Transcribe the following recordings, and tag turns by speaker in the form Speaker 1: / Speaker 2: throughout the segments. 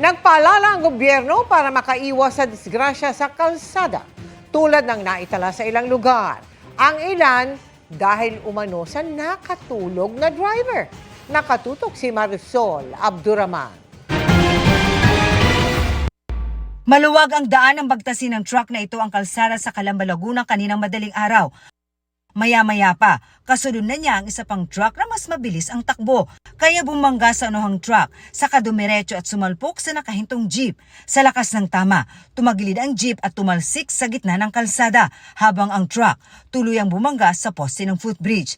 Speaker 1: Nagpaalala ang gobyerno para makaiwas sa disgrasya sa kalsada, tulad ng naitala sa ilang lugar. Ang ilan dahil umano sa nakatulog na driver. Nakatutok si Marisol Abduraman.
Speaker 2: Maluwag ang daan ng bagtasin ng truck na ito ang kalsada sa Calamba, Laguna kaninang madaling araw. Maya-maya pa, kasunod na niya ang isa pang truck na mas mabilis ang takbo. Kaya bumangga sa unuhang truck, saka dumiretso at sumalpok sa nakahintong jeep. Sa lakas ng tama, tumagilid ang jeep at tumalsik sa gitna ng kalsada habang ang truck tuluyang bumangga sa poste ng footbridge.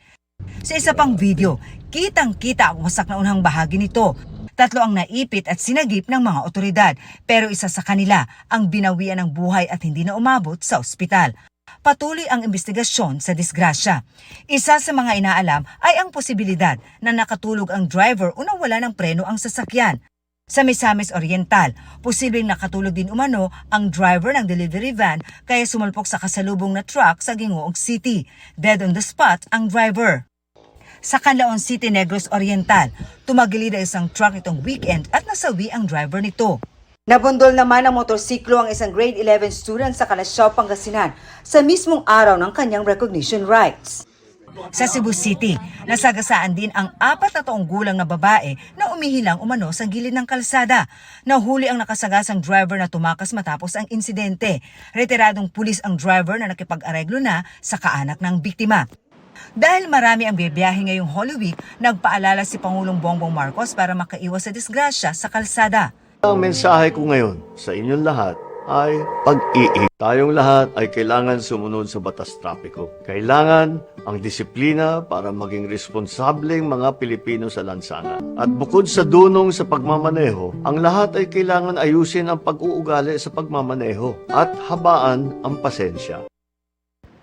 Speaker 2: Sa isa pang video, kitang-kita ang wasak na unang bahagi nito. 3 ang naipit at sinagip ng mga otoridad, pero isa sa kanila ang binawian ng buhay at hindi na umabot sa ospital. Patuloy ang investigasyon sa disgrasya. Isa sa mga inaalam ay ang posibilidad na nakatulog ang driver o nawala ng preno ang sasakyan. Sa Misamis Oriental, posibleng nakatulog din umano ang driver ng delivery van kaya sumalpok sa kasalubong na truck sa Gingoog City. Dead on the spot ang driver. Sa Canlaon City, Negros Oriental, tumagilid ang isang truck itong weekend at nasawi ang driver nito. Nabundol naman ang motorsiklo ang isang grade 11 student sa Calasiao, Pangasinan sa mismong araw ng kanyang recognition rights. Sa Cebu City, nasagasaan din ang 4 na taong gulang na babae na umihilang umano sa gilid ng kalsada. Nahuli ang nakasagasang driver na tumakas matapos ang insidente. Retiradong pulis ang driver na nakipag-areglo na sa kaanak ng biktima. Dahil marami ang bibiyahe ngayong Holy Week, nagpaalala si Pangulong Bongbong Marcos para makaiwas sa disgrasya sa kalsada.
Speaker 3: Ang mensahe ko ngayon sa inyong lahat ay pag-iingat. Tayong lahat ay kailangan sumunod sa batas trapiko. Kailangan ang disiplina para maging responsableng mga Pilipino sa lansangan. At bukod sa dunong sa pagmamaneho, ang lahat ay kailangan ayusin ang pag-uugali sa pagmamaneho at habaan ang pasensya.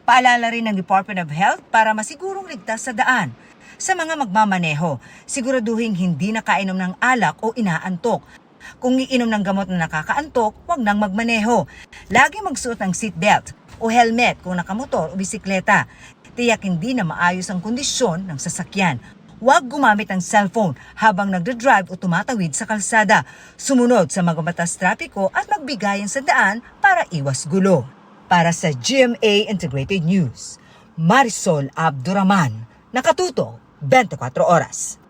Speaker 2: Paalala rin ng Department of Health para masigurong ligtas sa daan. Sa mga magmamaneho, siguraduhin hindi nakainom ng alak o inaantok. Kung iinom ng gamot na nakakaantok, huwag nang magmaneho. Lagi magsuot ng seatbelt o helmet kung nakamotor o bisikleta. Tiyak hindi na maayos ang kondisyon ng sasakyan. Huwag gumamit ng cellphone habang nagdadrive o tumatawid sa kalsada. Sumunod sa mga batas trapiko at magbigayan sa daan para iwas gulo. Para sa GMA Integrated News, Marisol Abduraman, nakatuto 24 oras.